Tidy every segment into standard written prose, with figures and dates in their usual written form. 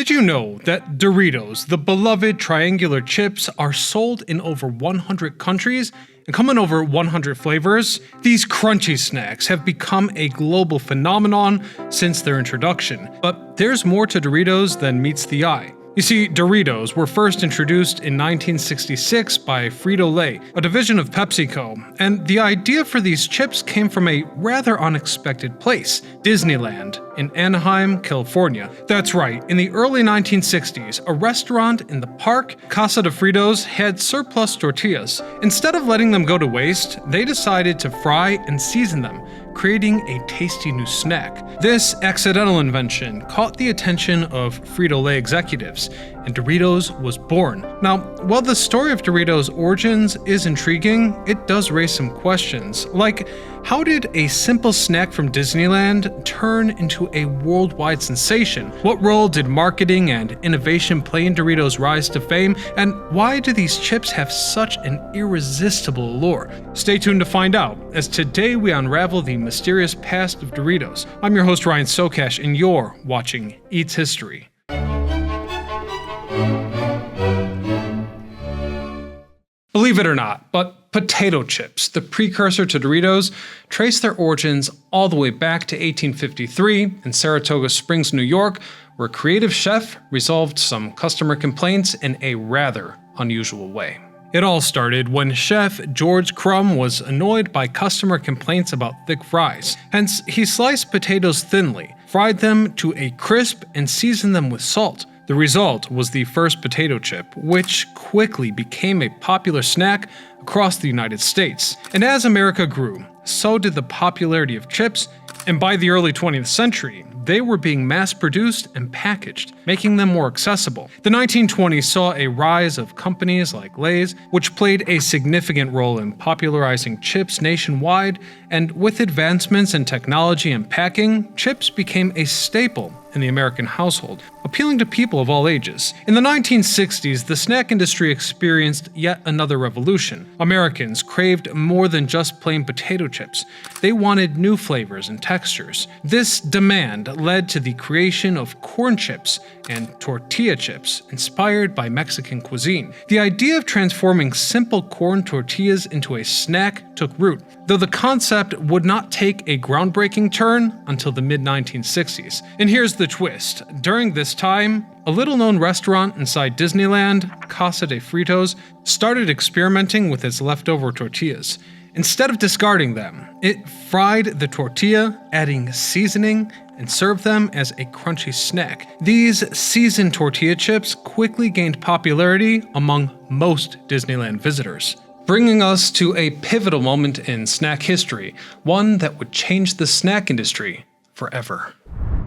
Did you know that Doritos, the beloved triangular chips, are sold in over 100 countries and come in over 100 flavors? These crunchy snacks have become a global phenomenon since their introduction, but there's more to Doritos than meets the eye. You see, Doritos were first introduced in 1966 by Frito-Lay, a division of PepsiCo, and the idea for these chips came from a rather unexpected place, Disneyland, in Anaheim, California. That's right, in the early 1960s, a restaurant in the park, Casa de Fritos, had surplus tortillas. Instead of letting them go to waste, they decided to fry and season them, creating a tasty new snack. This accidental invention caught the attention of Frito-Lay executives, and Doritos was born. Now, while the story of Doritos' origins is intriguing, it does raise some questions, like how did a simple snack from Disneyland turn into a worldwide sensation? What role did marketing and innovation play in Doritos' rise to fame? And why do these chips have such an irresistible allure? Stay tuned to find out, as today we unravel the mysterious past of Doritos. I'm your host Ryan Socash, and you're watching Eats History. Believe it or not, but potato chips, the precursor to Doritos, trace their origins all the way back to 1853 in Saratoga Springs, New York, where a creative chef resolved some customer complaints in a rather unusual way. It all started when Chef George Crumb was annoyed by customer complaints about thick fries. Hence, he sliced potatoes thinly, fried them to a crisp, and seasoned them with salt. The result was the first potato chip, which quickly became a popular snack across the United States. And as America grew, so did the popularity of chips, and by the early 20th century, they were being mass-produced and packaged, making them more accessible. The 1920s saw a rise of companies like Lay's, which played a significant role in popularizing chips nationwide, and with advancements in technology and packing, chips became a staple in the American household, appealing to people of all ages. In the 1960s, the snack industry experienced yet another revolution. Americans craved more than just plain potato chips. They wanted new flavors and textures. This demand led to the creation of corn chips and tortilla chips, inspired by Mexican cuisine. The idea of transforming simple corn tortillas into a snack took root, though the concept would not take a groundbreaking turn until the mid-1960s. And here's the twist. During this time, a little-known restaurant inside Disneyland, Casa de Fritos, started experimenting with its leftover tortillas. Instead of discarding them, it fried the tortilla, adding seasoning, and served them as a crunchy snack. These seasoned tortilla chips quickly gained popularity among most Disneyland visitors, bringing us to a pivotal moment in snack history, one that would change the snack industry forever.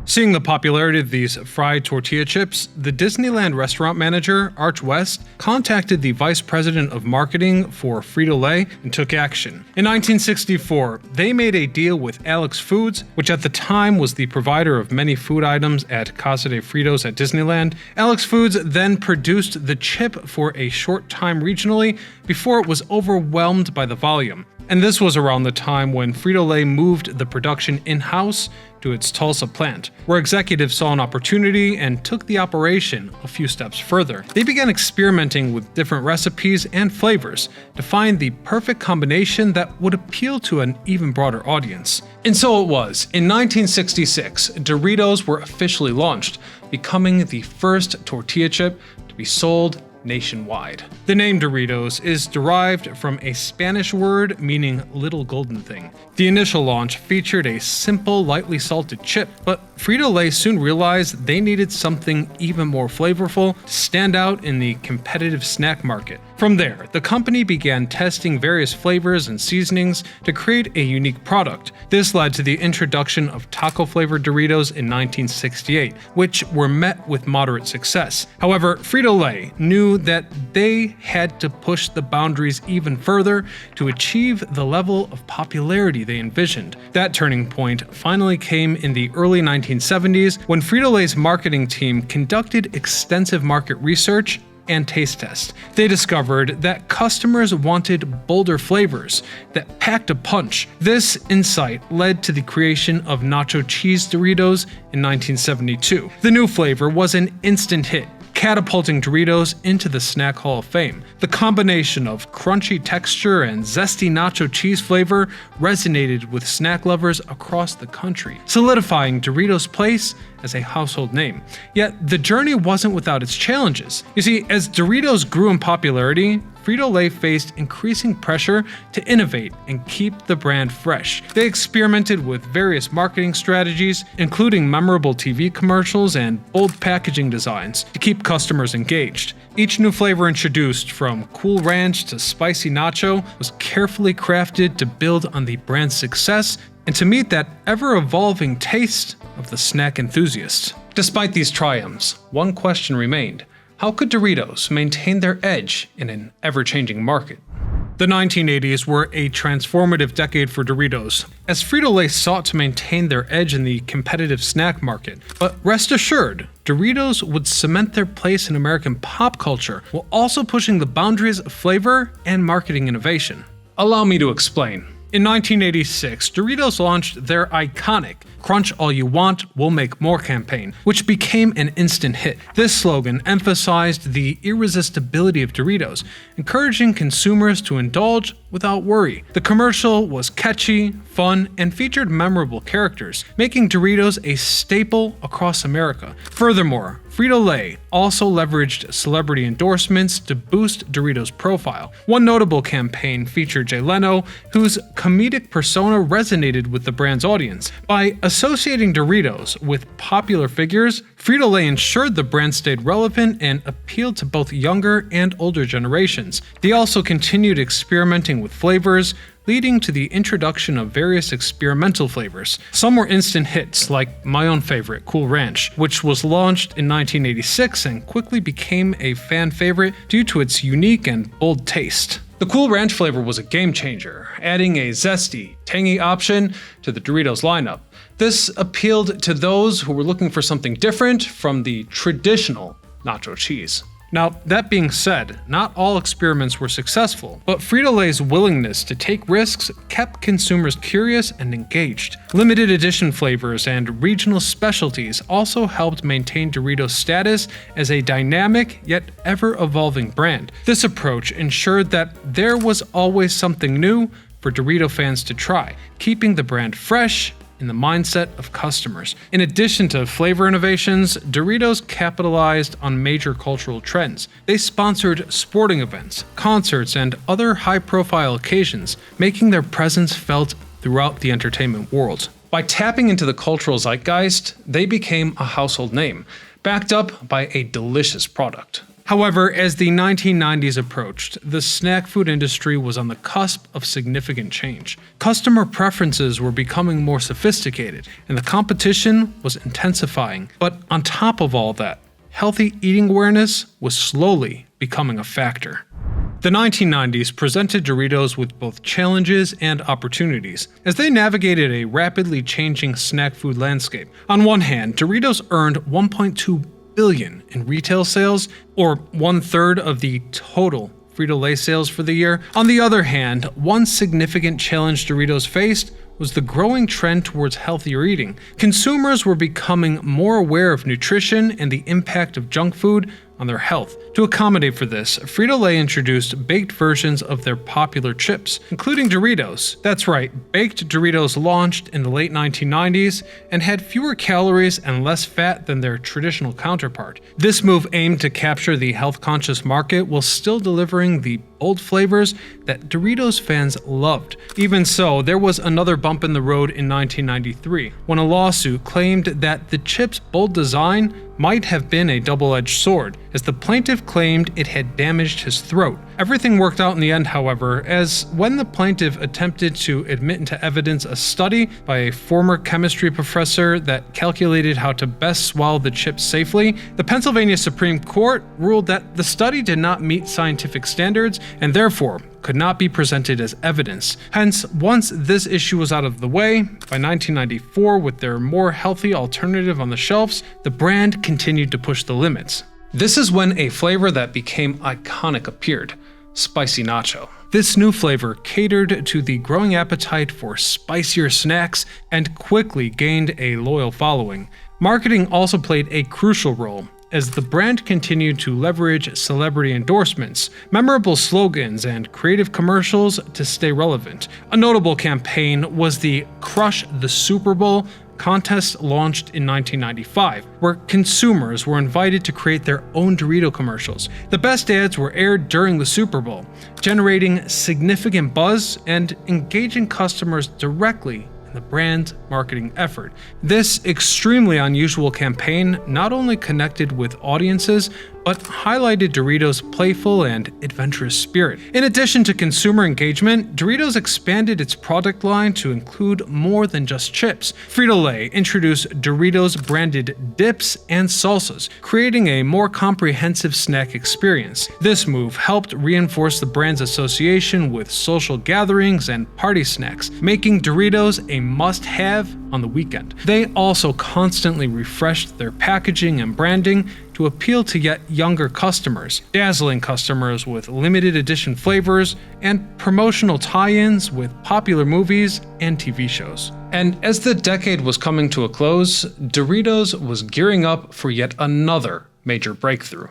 Seeing the popularity of these fried tortilla chips, the Disneyland restaurant manager, Arch West, contacted the vice president of marketing for Frito-Lay and took action. In 1964, they made a deal with Alex Foods, which at the time was the provider of many food items at Casa de Fritos at Disneyland. Alex Foods then produced the chip for a short time regionally before it was overwhelmed by the volume. And this was around the time when Frito-Lay moved the production in-house to its Tulsa plant, where executives saw an opportunity and took the operation a few steps further. They began experimenting with different recipes and flavors to find the perfect combination that would appeal to an even broader audience. And so it was. In 1966, Doritos were officially launched, becoming the first tortilla chip to be sold nationwide. The name Doritos is derived from a Spanish word meaning little golden thing. The initial launch featured a simple, lightly salted chip, but Frito-Lay soon realized they needed something even more flavorful to stand out in the competitive snack market. From there, the company began testing various flavors and seasonings to create a unique product. This led to the introduction of taco-flavored Doritos in 1968, which were met with moderate success. However, Frito-Lay knew that they had to push the boundaries even further to achieve the level of popularity they envisioned. That turning point finally came in the early 1970s when Frito-Lay's marketing team conducted extensive market research and taste test. They discovered that customers wanted bolder flavors that packed a punch. This insight led to the creation of nacho cheese Doritos in 1972. The new flavor was an instant hit, catapulting Doritos into the Snack Hall of Fame. The combination of crunchy texture and zesty nacho cheese flavor resonated with snack lovers across the country, solidifying Doritos' place as a household name. Yet, the journey wasn't without its challenges. You see, as Doritos grew in popularity, Frito-Lay faced increasing pressure to innovate and keep the brand fresh. They experimented with various marketing strategies, including memorable TV commercials and bold packaging designs, to keep customers engaged. Each new flavor introduced, from Cool Ranch to Spicy Nacho, was carefully crafted to build on the brand's success and to meet that ever-evolving taste of the snack enthusiast. Despite these triumphs, one question remained. How could Doritos maintain their edge in an ever-changing market? The 1980s were a transformative decade for Doritos, as Frito-Lay sought to maintain their edge in the competitive snack market. But rest assured, Doritos would cement their place in American pop culture while also pushing the boundaries of flavor and marketing innovation. Allow me to explain. In 1986, Doritos launched their iconic "Crunch All You Want, We'll Make More" campaign, which became an instant hit. This slogan emphasized the irresistibility of Doritos, encouraging consumers to indulge without worry. The commercial was catchy, fun, and featured memorable characters, making Doritos a staple across America. Furthermore, Frito-Lay also leveraged celebrity endorsements to boost Doritos' profile. One notable campaign featured Jay Leno, whose comedic persona resonated with the brand's audience. By associating Doritos with popular figures, Frito-Lay ensured the brand stayed relevant and appealed to both younger and older generations. They also continued experimenting with flavors, leading to the introduction of various experimental flavors. Some were instant hits, like my own favorite, Cool Ranch, which was launched in 1986 and quickly became a fan favorite due to its unique and bold taste. The Cool Ranch flavor was a game changer, adding a zesty, tangy option to the Doritos lineup. This appealed to those who were looking for something different from the traditional nacho cheese. Now, that being said, not all experiments were successful, but Frito-Lay's willingness to take risks kept consumers curious and engaged. Limited edition flavors and regional specialties also helped maintain Doritos' status as a dynamic yet ever-evolving brand. This approach ensured that there was always something new for Dorito fans to try, keeping the brand fresh in the mindset of customers. In addition to flavor innovations, Doritos capitalized on major cultural trends. They sponsored sporting events, concerts, and other high-profile occasions, making their presence felt throughout the entertainment world. By tapping into the cultural zeitgeist, they became a household name, backed up by a delicious product. However, as the 1990s approached, the snack food industry was on the cusp of significant change. Customer preferences were becoming more sophisticated, and the competition was intensifying. But on top of all that, healthy eating awareness was slowly becoming a factor. The 1990s presented Doritos with both challenges and opportunities, as they navigated a rapidly changing snack food landscape. On one hand, Doritos earned $1.2 billion in retail sales, or 1/3 of the total Frito-Lay sales for the year. On the other hand, one significant challenge Doritos faced was the growing trend towards healthier eating. Consumers were becoming more aware of nutrition and the impact of junk food on their health. To accommodate for this, Frito-Lay introduced baked versions of their popular chips, including Doritos. That's right, baked Doritos launched in the late 1990s and had fewer calories and less fat than their traditional counterpart. This move aimed to capture the health-conscious market while still delivering the bold flavors that Doritos fans loved. Even so, there was another bump in the road in 1993, when a lawsuit claimed that the chip's bold design might have been a double-edged sword, as the plaintiff claimed it had damaged his throat. Everything worked out in the end, however, as when the plaintiff attempted to admit into evidence a study by a former chemistry professor that calculated how to best swallow the chips safely, the Pennsylvania Supreme Court ruled that the study did not meet scientific standards and therefore could not be presented as evidence. Hence, once this issue was out of the way, by 1994, with their more healthy alternative on the shelves, the brand continued to push the limits. This is when a flavor that became iconic appeared: spicy nacho. This new flavor catered to the growing appetite for spicier snacks and quickly gained a loyal following. Marketing also played a crucial role, as the brand continued to leverage celebrity endorsements, memorable slogans, and creative commercials to stay relevant. A notable campaign was the Crush the Super Bowl contest launched in 1995, where consumers were invited to create their own Dorito commercials. The best ads were aired during the Super Bowl, generating significant buzz and engaging customers directly in the brand's marketing effort. This extremely unusual campaign not only connected with audiences, but highlighted Doritos' playful and adventurous spirit. In addition to consumer engagement, Doritos expanded its product line to include more than just chips. Frito-Lay introduced Doritos-branded dips and salsas, creating a more comprehensive snack experience. This move helped reinforce the brand's association with social gatherings and party snacks, making Doritos a must-have on the weekend. They also constantly refreshed their packaging and branding to appeal to yet younger customers, dazzling customers with limited edition flavors and promotional tie-ins with popular movies and TV shows. And as the decade was coming to a close, Doritos was gearing up for yet another major breakthrough.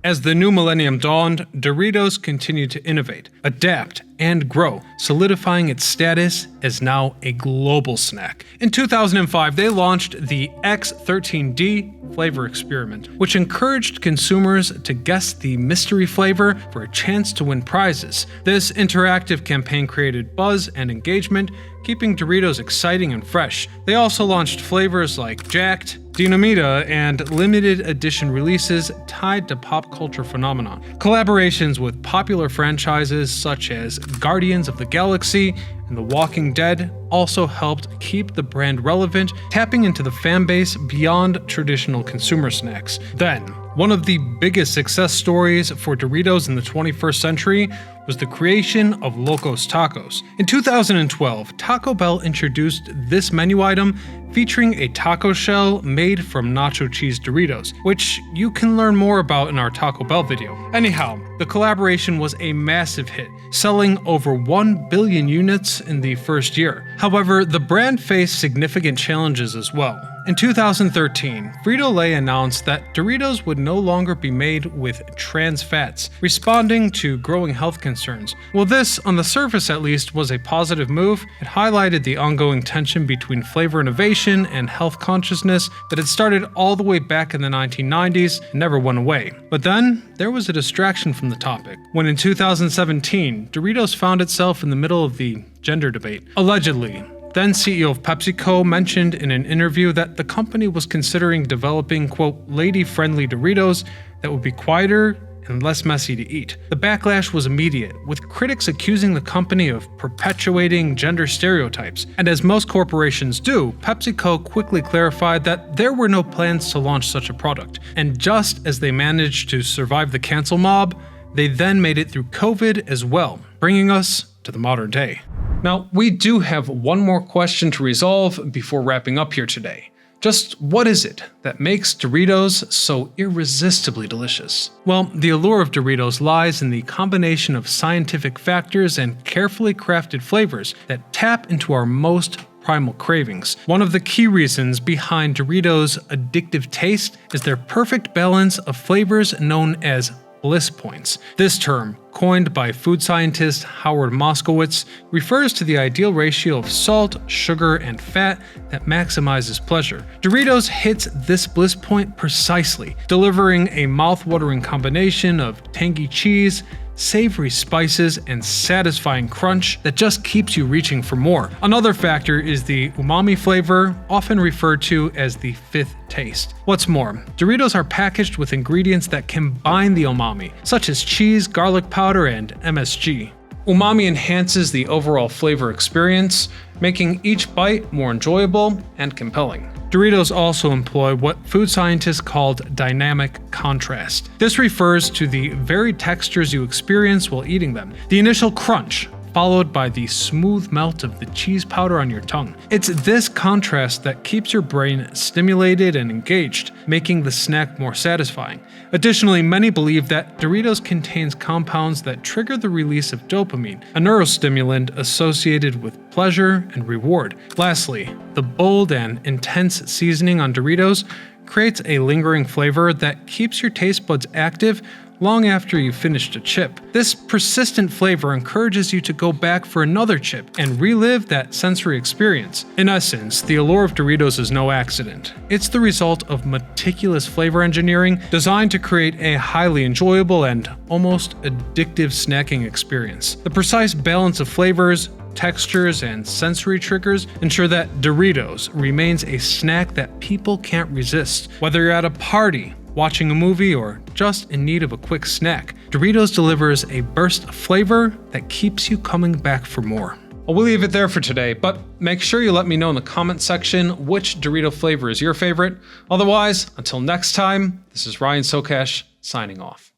As the new millennium dawned, Doritos continued to innovate, adapt, and grow, solidifying its status as now a global snack. In 2005, they launched the X13D flavor experiment, which encouraged consumers to guess the mystery flavor for a chance to win prizes. This interactive campaign created buzz and engagement, keeping Doritos exciting and fresh. They also launched flavors like Jacked, Dinamita, and limited edition releases tied to pop culture phenomenon. Collaborations with popular franchises such as Guardians of the Galaxy and The Walking Dead also helped keep the brand relevant, tapping into the fan base beyond traditional consumer snacks. Then, one of the biggest success stories for Doritos in the 21st century was the creation of Locos Tacos. In 2012, Taco Bell introduced this menu item featuring a taco shell made from nacho cheese Doritos, which you can learn more about in our Taco Bell video. Anyhow, the collaboration was a massive hit, selling over 1 billion units in the first year. However, the brand faced significant challenges as well. In 2013, Frito-Lay announced that Doritos would no longer be made with trans fats, responding to growing health concerns. While this, on the surface at least, was a positive move, it highlighted the ongoing tension between flavor innovation and health consciousness that had started all the way back in the 1990s and never went away. But then, there was a distraction from the topic, when in 2017, Doritos found itself in the middle of the gender debate. Allegedly, then CEO of PepsiCo mentioned in an interview that the company was considering developing, quote, lady-friendly Doritos that would be quieter and less messy to eat. The backlash was immediate, with critics accusing the company of perpetuating gender stereotypes. And as most corporations do, PepsiCo quickly clarified that there were no plans to launch such a product. And just as they managed to survive the cancel mob, they then made it through COVID as well, bringing us to the modern day. Now, we do have one more question to resolve before wrapping up here today. Just what is it that makes Doritos so irresistibly delicious? Well, the allure of Doritos lies in the combination of scientific factors and carefully crafted flavors that tap into our most primal cravings. One of the key reasons behind Doritos' addictive taste is their perfect balance of flavors known as bliss points. This term, coined by food scientist Howard Moskowitz, refers to the ideal ratio of salt, sugar, and fat that maximizes pleasure. Doritos hits this bliss point precisely, delivering a mouth-watering combination of tangy cheese, savory spices, and satisfying crunch that just keeps you reaching for more. Another factor is the umami flavor, often referred to as the fifth taste. What's more, Doritos are packaged with ingredients that combine the umami, such as cheese, garlic powder, and MSG. Umami enhances the overall flavor experience, making each bite more enjoyable and compelling. Doritos also employ what food scientists called dynamic contrast. This refers to the varied textures you experience while eating them. The initial crunch, followed by the smooth melt of the cheese powder on your tongue. It's this contrast that keeps your brain stimulated and engaged, making the snack more satisfying. Additionally, many believe that Doritos contains compounds that trigger the release of dopamine, a neurostimulant associated with pleasure and reward. Lastly, the bold and intense seasoning on Doritos creates a lingering flavor that keeps your taste buds active long after you've finished a chip. This persistent flavor encourages you to go back for another chip and relive that sensory experience. In essence, the allure of Doritos is no accident. It's the result of meticulous flavor engineering designed to create a highly enjoyable and almost addictive snacking experience. The precise balance of flavors, textures, and sensory triggers ensure that Doritos remains a snack that people can't resist. Whether you're at a party, watching a movie, or just in need of a quick snack, Doritos delivers a burst of flavor that keeps you coming back for more. Well, we'll leave it there for today, but make sure you let me know in the comment section which Dorito flavor is your favorite. Otherwise, until next time, this is Ryan Socash signing off.